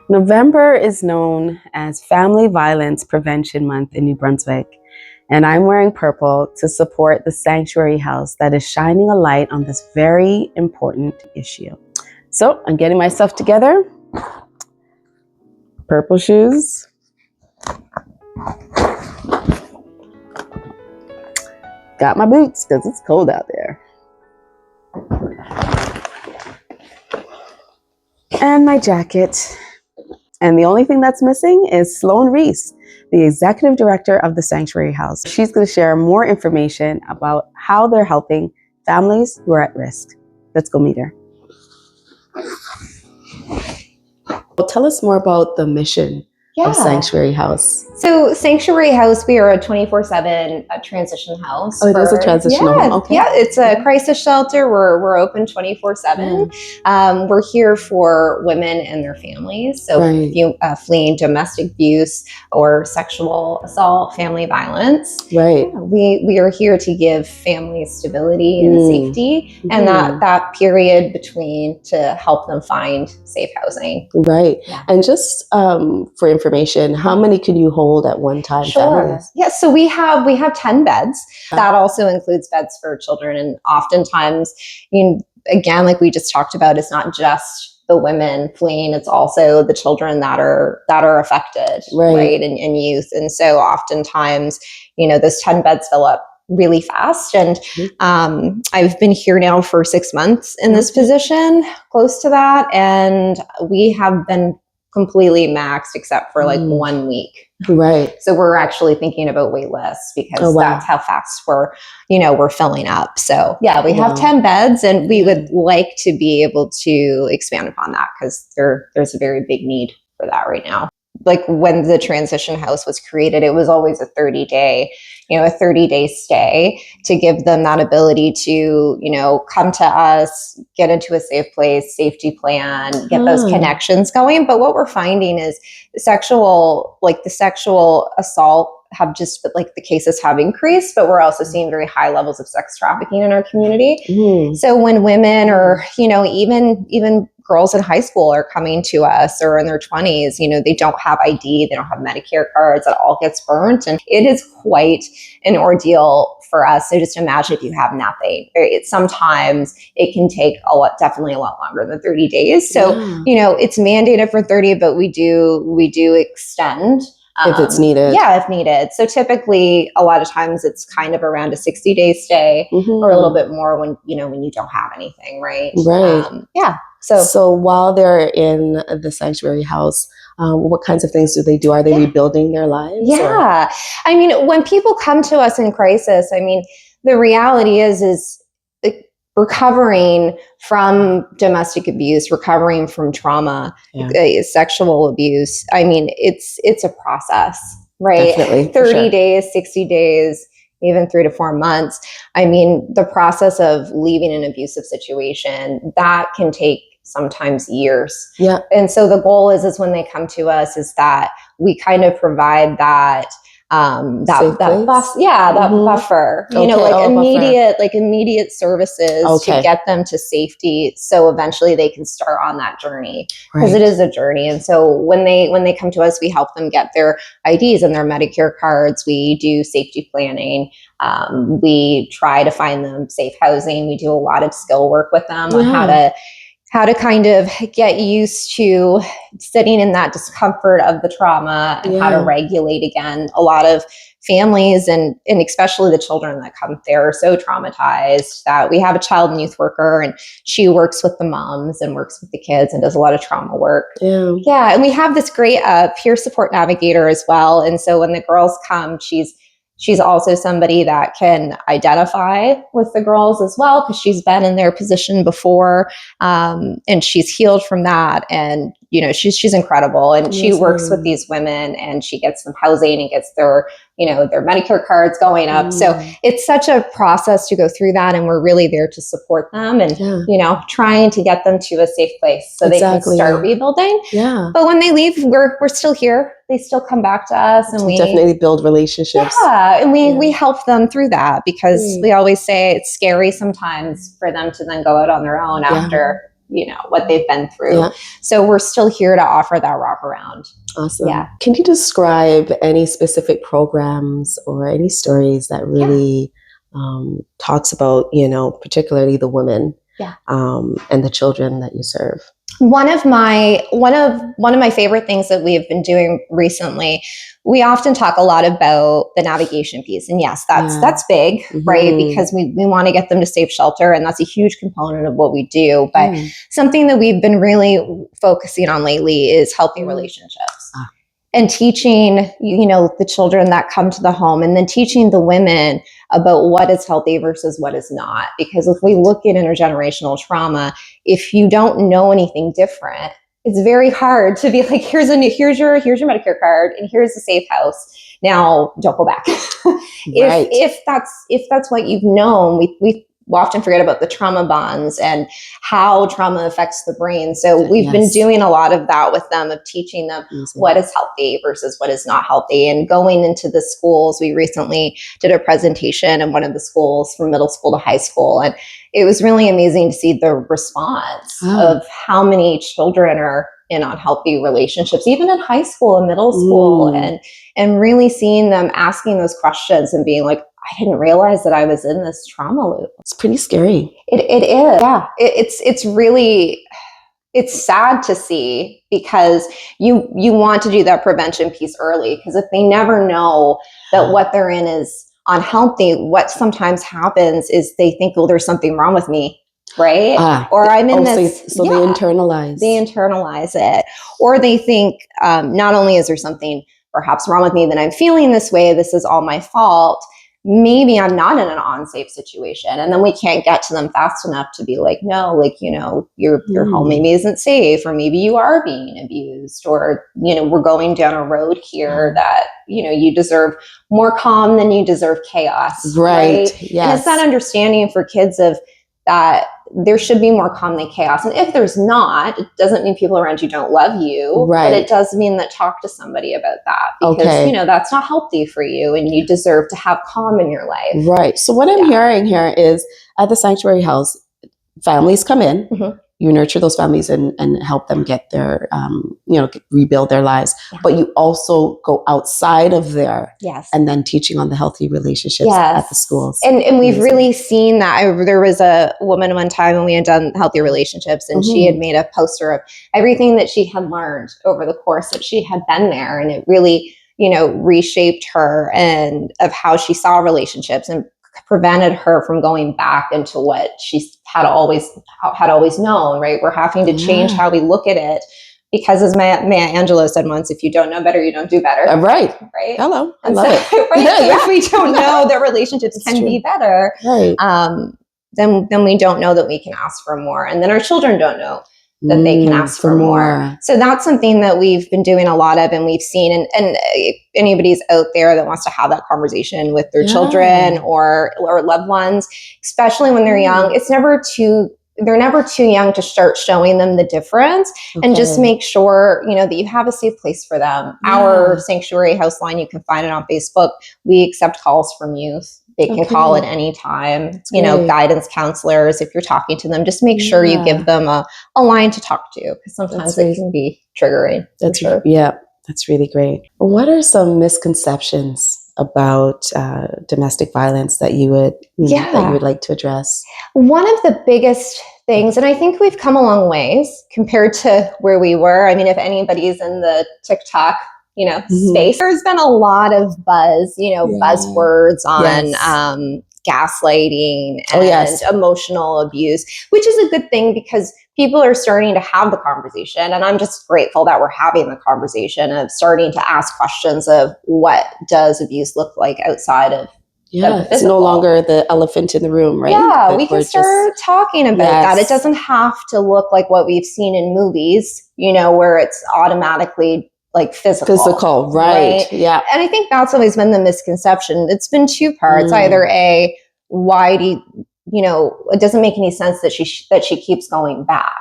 November is known as Family Violence Prevention Month in New Brunswick, and I'm wearing purple to support the Sanctuary House that is shining a light on this very important issue. So I'm getting myself together. Purple shoes. Got my boots because it's cold out there. And my jacket. And the only thing that's missing is Sloane Rees, the Executive Director of the Sanctuary House. She's going to share more information about how they're helping families who are at risk. Let's go meet her. Well, tell us more about the mission of Sanctuary House. So Sanctuary House, we are a 24/7 transition house. Oh, it is a transitional home. Okay. Yeah, it's a crisis shelter. We're open 24/7. We're here for women and their families. So if you fleeing domestic abuse or sexual assault, family violence, we are here to give families stability and safety, and that period between to help them find safe housing. Right. Yeah. And just for information, how many can you hold at one time? Sure. Yes. So we have 10 beds. That also includes beds for children. And oftentimes, again, like we just talked about, it's not just the women fleeing, it's also the children that are affected, right? And youth. And so oftentimes, those 10 beds fill up really fast. And I've been here now for 6 months in this position, close to that. And we have been completely maxed except for like 1 week. Right. So we're actually thinking about wait lists because that's how fast we're filling up. So yeah, we have 10 beds and we would like to be able to expand upon that because there's a very big need for that right now. Like when the transition house was created, it was always a 30-day stay to give them that ability to, come to us, get into a safe place, safety plan, get those connections going. But what we're finding is the sexual assault the cases have increased, but we're also seeing very high levels of sex trafficking in our community. So when women or, even girls in high school are coming to us or in their 20s, they don't have ID, they don't have Medicare cards, it all gets burnt. And it is quite an ordeal for us. So just imagine if you have nothing. Sometimes it can take definitely a lot longer than 30 days. So, it's mandated for 30, but we do extend. If it's needed. Yeah, if needed. So typically, a lot of times it's kind of around a 60-day stay or a little bit more when you don't have anything, right? Right. So while they're in the Sanctuary House, what kinds of things do they do? Are they rebuilding their lives? Yeah. When people come to us in crisis, the reality is recovering from domestic abuse, recovering from trauma, sexual abuse. It's a process, right? Definitely, 30 days, 60 days, even 3 to 4 months. The process of leaving an abusive situation, that can take sometimes years. Yeah. And so the goal is when they come to us is that we kind of provide that buffer, immediate services to get them to safety. So eventually they can start on that journey because it is a journey. And so when they come to us, we help them get their IDs and their Medicare cards. We do safety planning. We try to find them safe housing. We do a lot of skill work with them on how to kind of get used to sitting in that discomfort of the trauma and how to regulate again. A lot of families and especially the children that come there are so traumatized that we have a child and youth worker and she works with the moms and works with the kids and does a lot of trauma work. Yeah. And we have this great peer support navigator as well. And so when the girls come, she's also somebody that can identify with the girls as well because she's been in their position before and she's healed from that. And, she's incredible. And she works with these women and she gets them housing and gets their Medicare cards going up. So it's such a process to go through that. And we're really there to support them and, trying to get them to a safe place so they can start rebuilding. Yeah. But when they leave, we're still here. They still come back to us and we definitely build relationships. Yeah. And we help them through that because we always say it's scary sometimes for them to then go out on their own after what they've been through. Yeah. So we're still here to offer that wraparound. Awesome. Yeah. Can you describe any specific programs or any stories that really talks about, particularly the women and the children that you serve? One of my favorite things that we have been doing recently, we often talk a lot about the navigation piece. And yes, that's big, right? Because we want to get them to safe shelter, and that's a huge component of what we do. But something that we've been really focusing on lately is healthy relationships. And teaching, the children that come to the home, and then teaching the women about what is healthy versus what is not. Because if we look at intergenerational trauma, if you don't know anything different, it's very hard to be like, here's your Medicare card, and here's the safe house. Now don't go back. If that's what you've known, we often forget about the trauma bonds and how trauma affects the brain. So we've been doing a lot of that with them, of teaching them what is healthy versus what is not healthy. And going into the schools, we recently did a presentation in one of the schools from middle school to high school. And it was really amazing to see the response of how many children are in unhealthy relationships, even in high school and middle school, and really seeing them asking those questions and being like, I didn't realize that I was in this trauma loop. It's pretty scary. It is. Yeah. It's sad to see, because you want to do that prevention piece early, because if they never know that what they're in is unhealthy, what sometimes happens is they think, well, there's something wrong with me. Right? Or I'm in this. So they internalize. They internalize it. Or they think, not only is there something perhaps wrong with me that I'm feeling this way, this is all my fault. Maybe I'm not in an unsafe situation. And then we can't get to them fast enough to be like, no, your home maybe isn't safe, or maybe you are being abused, or, we're going down a road here that, you deserve more calm than you deserve chaos. Right. Yes. And it's that understanding for kids of that there should be more calm than chaos. And if there's not, it doesn't mean people around you don't love you, but it does mean that talk to somebody about that, because, that's not healthy for you, and you deserve to have calm in your life. Right. So what I'm hearing here is, at the Sanctuary House, families come in, you nurture those families and help them get their, rebuild their lives. Yeah. But you also go outside of there, and then teaching on the healthy relationships at the schools. And we've really seen that. There was a woman one time when we had done healthy relationships, and she had made a poster of everything that she had learned over the course that she had been there. And it really, reshaped her, and of how she saw relationships, and prevented her from going back into what she had always known, right? We're having to change how we look at it, because, as Maya Angelou said once, if you don't know better, you don't do better. Right. Hello. I love it. Right? If we don't know that relationships can be better, then we don't know that we can ask for more. And then our children don't know that they can ask for more. So that's something that we've been doing a lot of, and we've seen, and if anybody's out there that wants to have that conversation with their children or loved ones, especially when they're young, they're never too young to start showing them the difference, and just make sure, that you have a safe place for them. Our Sanctuary House line, you can find it on Facebook. We accept calls from youth. They can call at any time, guidance counselors. If you're talking to them, just make sure you give them a line to talk to, because sometimes it can be triggering. That's really great. What are some misconceptions about domestic violence that you would like to address? One of the biggest things, and I think we've come a long ways compared to where we were. I mean, if anybody's in the TikTok space, there's been a lot of buzzwords on gaslighting and emotional abuse, which is a good thing, because people are starting to have the conversation. And I'm just grateful that we're having the conversation of starting to ask questions of, what does abuse look like outside of it's no longer the elephant in the room, right? Yeah, we can start talking about that. It doesn't have to look like what we've seen in movies, where it's automatically like physical, right? Yeah. And I think that's always been the misconception. It's been two parts. Either why do it doesn't make any sense that she keeps going back,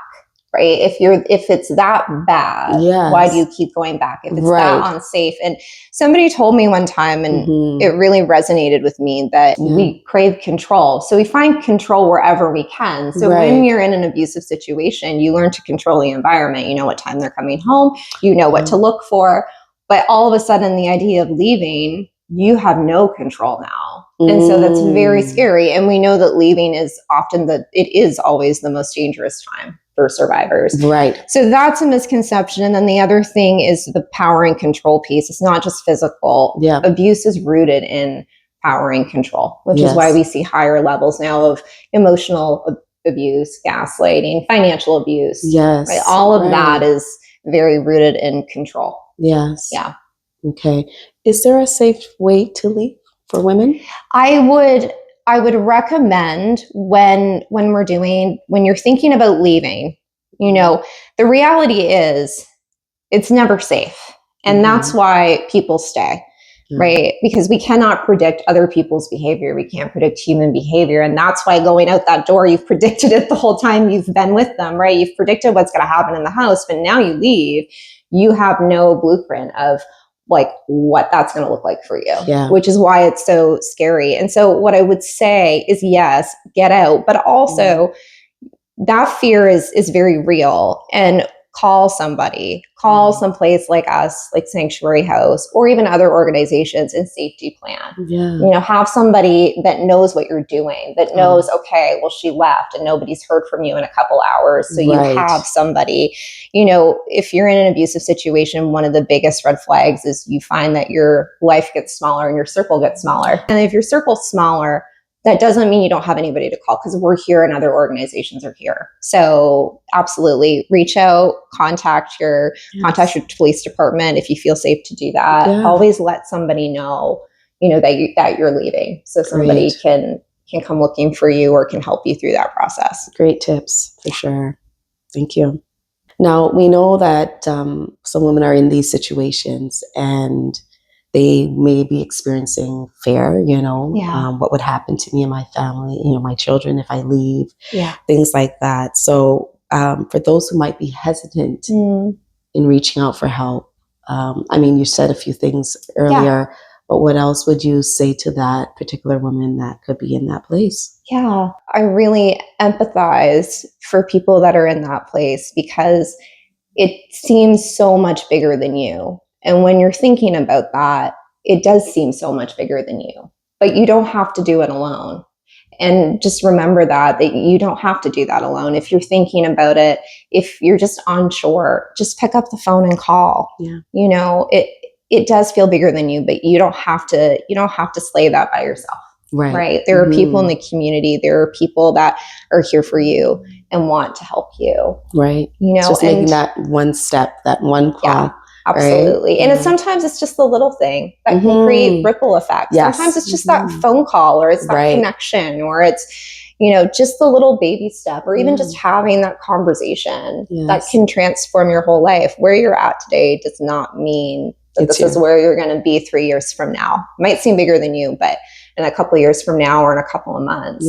right? If it's that bad, why do you keep going back? If it's that unsafe. And somebody told me one time, and it really resonated with me, that we crave control. So we find control wherever we can. So when you're in an abusive situation, you learn to control the environment. You know what time they're coming home, you know what to look for. But all of a sudden, the idea of leaving, you have no control now. And so that's very scary. And we know that leaving is often it is always the most dangerous time for survivors. Right. So that's a misconception. And then the other thing is the power and control piece. It's not just physical. Yeah. Abuse is rooted in power and control, which is why we see higher levels now of emotional abuse, gaslighting, financial abuse. Yes. Right? All of that is very rooted in control. Yes. Yeah. Okay. Is there a safe way to leave for women? I would recommend when you're thinking about leaving, the reality is it's never safe. And that's why people stay, right? Because we cannot predict other people's behavior. We can't predict human behavior. And that's why going out that door, you've predicted it the whole time you've been with them, right? You've predicted what's going to happen in the house, but now you leave, you have no blueprint of like what that's going to look like for you, which is why it's so scary. And so what I would say is, yes, get out, but also that fear is very real. And call somebody, call someplace like us, like Sanctuary House, or even other organizations and safety plan. Have somebody that knows what you're doing, that knows, okay, well, she left and nobody's heard from you in a couple hours. So you have somebody, if you're in an abusive situation, one of the biggest red flags is you find that your life gets smaller and your circle gets smaller. And if your circle's smaller, that doesn't mean you don't have anybody to call, because we're here and other organizations are here. So absolutely reach out, contact your police department if you feel safe to do that. Always let somebody know, that you're leaving, so somebody can come looking for you or can help you through that process. Great tips, for sure. Thank you. Now, we know that some women are in these situations and they may be experiencing fear, what would happen to me and my family, my children if I leave, things like that. So for those who might be hesitant in reaching out for help, you said a few things earlier, but what else would you say to that particular woman that could be in that place? Yeah, I really empathize for people that are in that place, because it seems so much bigger than you. And when you're thinking about that, it does seem so much bigger than you, but you don't have to do it alone. And just remember that you don't have to do that alone. If you're thinking about it, if you're just unsure, just pick up the phone and call. It does feel bigger than you, but you don't have to slay that by yourself. Right. There are people in the community. There are people that are here for you and want to help you. Right. Just making that one step, that one call. Yeah. Absolutely. Right? And sometimes it's just the little thing that can create ripple effects. Yes. Sometimes it's just that phone call, or it's that connection, or it's, just the little baby step, or even just having that conversation that can transform your whole life. Where you're at today does not mean that this is where you're going to be 3 years from now. It might seem bigger than you, but in a couple of years from now, or in a couple of months,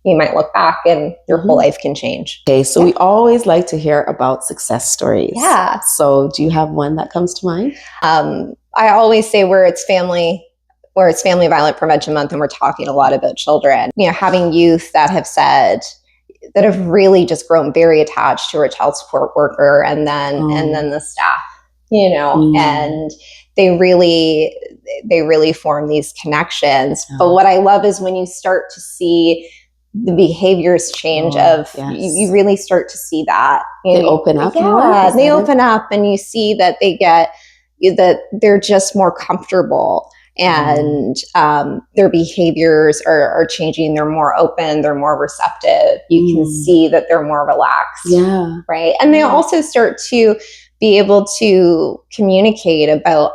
you might look back and your whole life can change. Okay, so we always like to hear about success stories. Yeah. So do you have one that comes to mind? I always say where it's Family Violent Prevention Month, and we're talking a lot about children, having youth that have really just grown very attached to a child support worker, and then the staff, and they really form these connections. But what I love is when you start to see the behaviors change you really start to see that. They open up more? Yeah, they open up, and you see that that they're just more comfortable, and their behaviors are changing. They're more open. They're more receptive. You can see that they're more relaxed. Yeah. Right. And they also start to be able to communicate about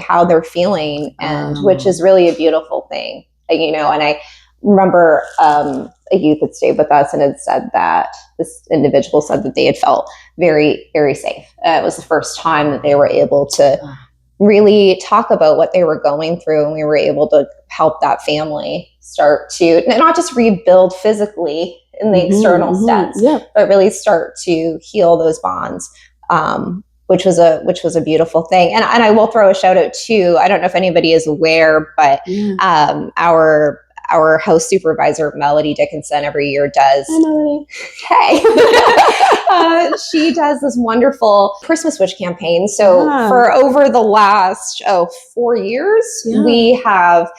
how they're feeling, and which is really a beautiful thing. And I remember a youth had stayed with us and had said that this individual said that they had felt very, very safe. It was the first time that they were able to really talk about what they were going through, and we were able to help that family start to not just rebuild physically in the external sense, but really start to heal those bonds. Which was a beautiful thing. And I will throw a shout out too. I don't know if anybody is aware, but our house supervisor, Melody Dickinson, every year does. Hi, Melody. Hey. She does this wonderful Christmas Wish campaign. So for over the last 4 years, we have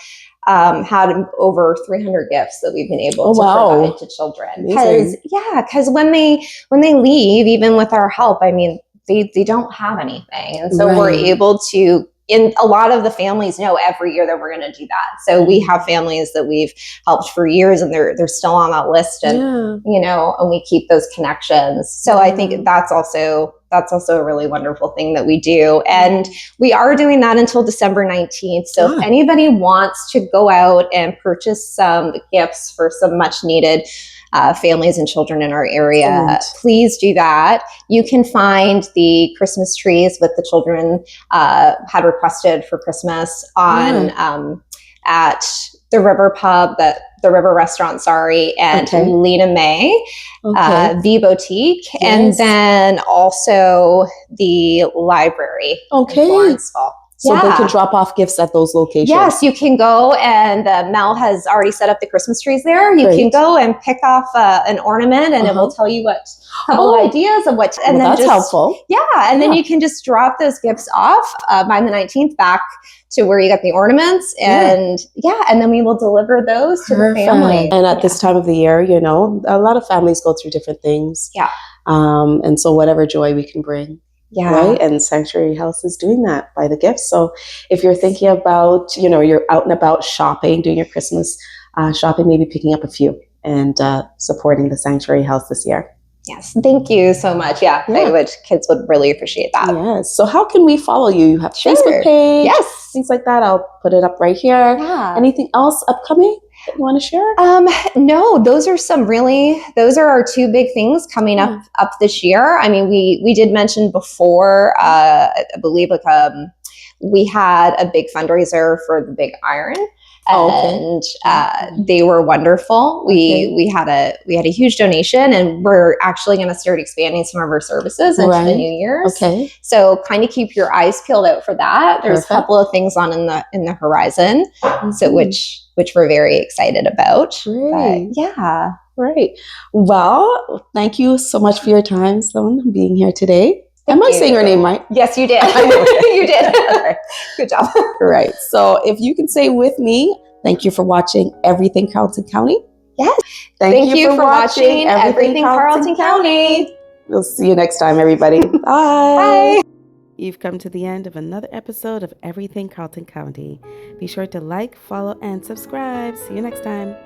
had over 300 gifts that we've been able to provide to children. Because when they leave, even with our help, I mean, they don't have anything. And so we're able to, in a lot of the families know every year that we're going to do that. So we have families that we've helped for years and they're still on that list, and and we keep those connections. So I think that's also a really wonderful thing that we do. And we are doing that until December 19th. So if anybody wants to go out and purchase some gifts for some much needed families and children in our area, please do that. You can find the Christmas trees that the children had requested for Christmas on at the River Pub, the River Restaurant, and Lena May, the Boutique, and then also the library in Lawrenceville. So they can drop off gifts at those locations. Yes, you can go, and Mel has already set up the Christmas trees there. You can go and pick off an ornament, and it will tell you a couple of ideas of what. And then that's helpful. Yeah, and then you can just drop those gifts off by the 19th back to where you got the ornaments, and and then we will deliver those to the family. And at this time of the year, a lot of families go through different things. And so whatever joy we can bring. Right. And Sanctuary House is doing that by the gifts. So if you're thinking about, you're out and about shopping, doing your Christmas shopping, maybe picking up a few and supporting the Sanctuary House this year. Yes. Thank you so much. Kids would really appreciate that. Yes. So how can we follow you? You have Facebook page. Yes. Things like that. I'll put it up right here. Anything else upcoming that you want to share? No, those are our two big things coming up this year. I mean, we did mention before, I believe we had a big fundraiser for the Big Iron. And they were wonderful. We had a huge donation, and we're actually going to start expanding some of our services into the New Year's. So kind of keep your eyes peeled out for that. There's a couple of things on in the horizon, so which we're very excited about. Great. Well, thank you so much for your time, Sloane, being here today. Am I saying your name right? Yes, you did. You did. Right. Good job. Right. So if you can say with me, thank you for watching Everything Carleton County. Yes. Thank you for watching Everything Carleton County. We'll see you next time, everybody. Bye. Bye. You've come to the end of another episode of Everything Carleton County. Be sure to like, follow, and subscribe. See you next time.